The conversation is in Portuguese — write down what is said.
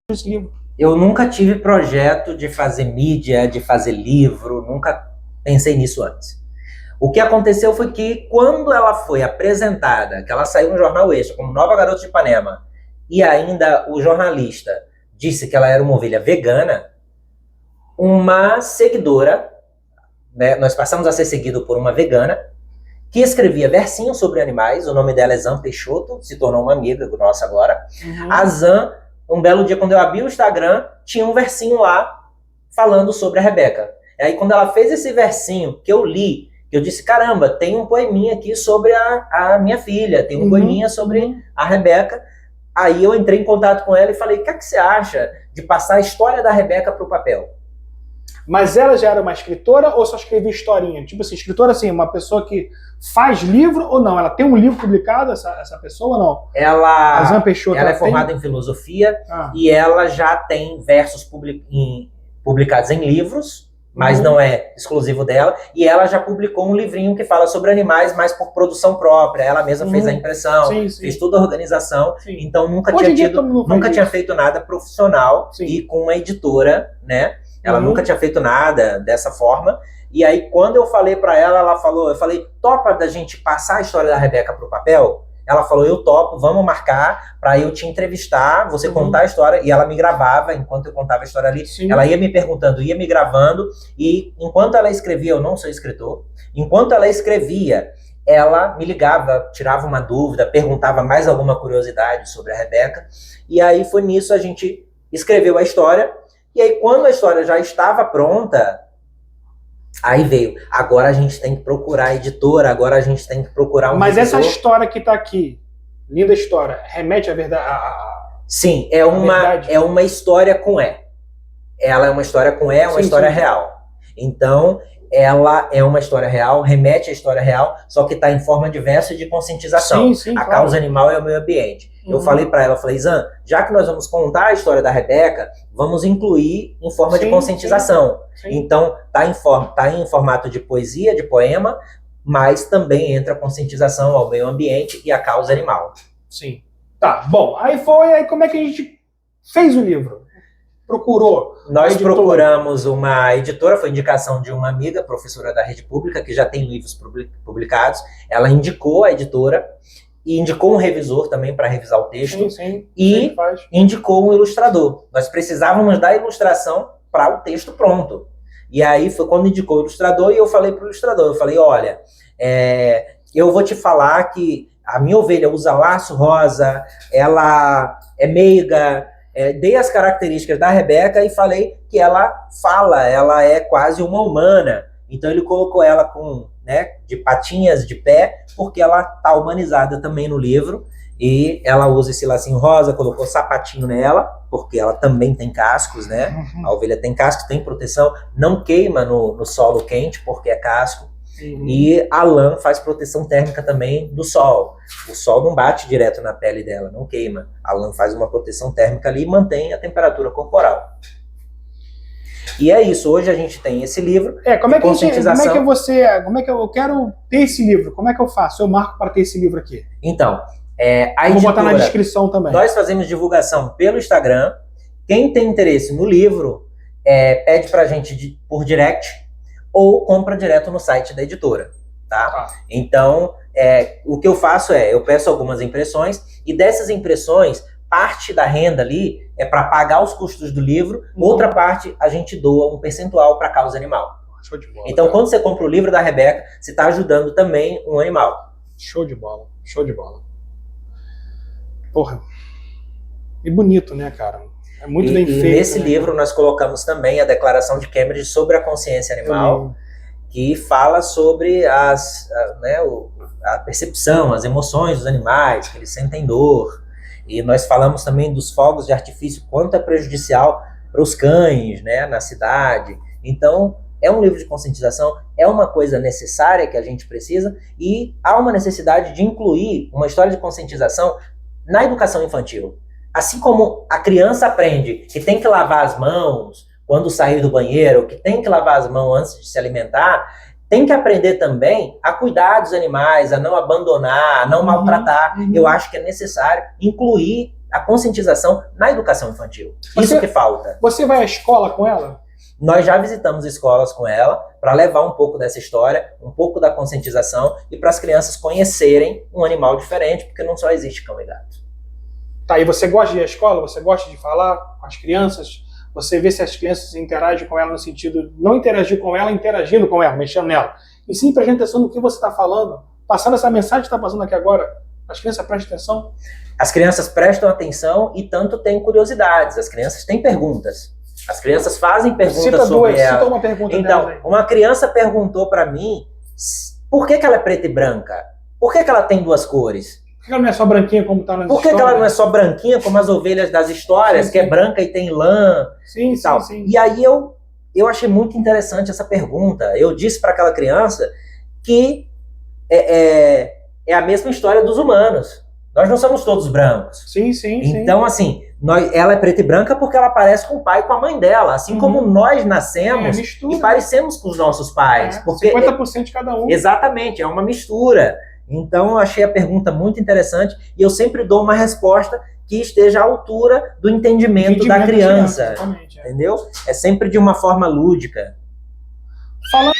Esse livro. Eu nunca tive projeto de fazer mídia, de fazer livro, nunca pensei nisso antes. O que aconteceu foi que quando ela foi apresentada, que ela saiu no Jornal Extra como nova Garota de Ipanema, e ainda o jornalista disse que ela era uma ovelha vegana, uma seguidora, né, nós passamos a ser seguido por uma vegana, que escrevia versinhos sobre animais, o nome dela é Zan Peixoto, se tornou uma amiga nossa agora. A Zan, um belo dia, quando eu abri o Instagram, tinha um versinho lá falando sobre a Rebeca. E aí, quando ela fez esse versinho, que eu li, eu disse, caramba, tem um poeminha aqui sobre a minha filha, tem um poeminha sobre a Rebeca. Aí eu entrei em contato com ela e falei, o que você acha de passar a história da Rebeca para o papel? Mas ela já era uma escritora ou só escrevia historinha? Tipo assim, escritora assim, uma pessoa que faz livro ou não? Ela tem um livro publicado, essa pessoa ou não? Ela, A Zan Peixoto, ela é formada em filosofia e ela já tem versos publicados em livros, mas não é exclusivo dela. E ela já publicou um livrinho que fala sobre animais, mas por produção própria. Ela mesma fez a impressão, fez toda a organização. Então nunca tinha feito nada profissional e com uma editora, né? Ela nunca tinha feito nada dessa forma. E aí, quando eu falei pra ela, ela falou, eu falei, topa da gente passar a história da Rebeca pro papel? Ela falou, eu topo, vamos marcar pra eu te entrevistar, você contar a história. E ela me gravava, enquanto eu contava a história ali, ela ia me perguntando, ia me gravando. E enquanto ela escrevia, eu não sou escritor, enquanto ela escrevia, ela me ligava, tirava uma dúvida, perguntava mais alguma curiosidade sobre a Rebeca. E aí foi nisso, a gente escreveu a história. E aí, quando a história já estava pronta, aí veio. Agora a gente tem que procurar a editora, agora a gente tem que procurar um Mas revisor. Essa história que está aqui, linda história, remete à verdade? Sim, é uma história com E. Ela é uma história com E, uma história real. Então, ela é uma história real, remete à história real, só que está em forma de verso e de conscientização. A causa animal é o meio ambiente. Eu falei para ela, falei, Zan, já que nós vamos contar a história da Rebeca, vamos incluir em forma de conscientização. Então, tá em formato de poesia, de poema, mas também entra a conscientização ao meio ambiente e à causa animal. Sim. Tá, bom. Aí como é que a gente fez o livro? Procurou? Nós procuramos uma editora, foi indicação de uma amiga, professora da rede pública, que já tem livros publicados. Ela indicou a editora e indicou um revisor também para revisar o texto e indicou um ilustrador. Nós precisávamos da ilustração para o texto pronto. E aí foi quando indicou o ilustrador e eu falei para o ilustrador, eu falei, olha, eu vou te falar que a minha ovelha usa laço rosa, ela é meiga, dei as características da Rebeca e falei que ela é quase uma humana. Então ele colocou ela com, de patinhas de pé, porque ela tá humanizada também no livro. E ela usa esse lacinho rosa, colocou sapatinho nela, porque ela também tem cascos, né? A ovelha tem casco, tem proteção, não queima no solo quente, porque é casco. E a lã faz proteção térmica também do sol. O sol não bate direto na pele dela, não queima. A lã faz uma proteção térmica ali e mantém a temperatura corporal. E é isso, hoje a gente tem esse livro. Como é que eu quero ter esse livro? Como é que eu faço? Eu marco para ter esse livro aqui. Então, vou botar na descrição também. Nós fazemos divulgação pelo Instagram. Quem tem interesse no livro, pede pra gente por direct ou compra direto no site da editora, tá? Então, o que eu faço eu peço algumas impressões e dessas impressões, parte da renda ali é para pagar os custos do livro, outra parte a gente doa um percentual para a causa animal. Show de bola. Então, quando você compra o livro da Rebeca, você está ajudando também um animal. Show de bola, show de bola. Porra. E bonito, né, cara? É muito bem feito. E nesse livro nós colocamos também a declaração de Cambridge sobre a consciência animal, que fala sobre a percepção, as emoções dos animais, que eles sentem dor. E nós falamos também dos fogos de artifício, quanto é prejudicial para os cães, né, na cidade. Então, é um livro de conscientização, é uma coisa necessária que a gente precisa, e há uma necessidade de incluir uma história de conscientização na educação infantil. Assim como a criança aprende que tem que lavar as mãos quando sair do banheiro, que tem que lavar as mãos antes de se alimentar, tem que aprender também a cuidar dos animais, a não abandonar, a não maltratar. Eu acho que é necessário incluir a conscientização na educação infantil. Isso que falta. Você vai à escola com ela? Nós já visitamos escolas com ela para levar um pouco dessa história, um pouco da conscientização e para as crianças conhecerem um animal diferente, porque não só existe cão e gato. Tá, e você gosta de ir à escola? Você gosta de falar com as crianças? Você vê se as crianças interagem com ela no sentido, não interagir com ela, interagindo com ela, mexendo nela. E sim, prestando atenção no que você está falando, passando essa mensagem que está passando aqui agora. As crianças prestam atenção? As crianças prestam atenção e tanto têm curiosidades. As crianças têm perguntas. As crianças fazem perguntas sobre ela. Cita uma pergunta então, uma criança perguntou para mim por que ela é preta e branca? Por que ela tem duas cores? Por que ela não é só branquinha como está nas histórias? Por que ela não é só branquinha como as ovelhas das histórias, sim, que é branca e tem lã? Sim, e tal. Sim. E aí eu achei muito interessante essa pergunta. Eu disse para aquela criança que é a mesma história dos humanos. Nós não somos todos brancos. Sim. Então, assim, ela é preta e branca porque ela parece com o pai e com a mãe dela. Assim como nós nascemos e parecemos com os nossos pais. Porque 50% de cada um. Exatamente, é uma mistura. Então, eu achei a pergunta muito interessante e eu sempre dou uma resposta que esteja à altura do entendimento da criança. Exatamente, entendeu? É sempre de uma forma lúdica. Falando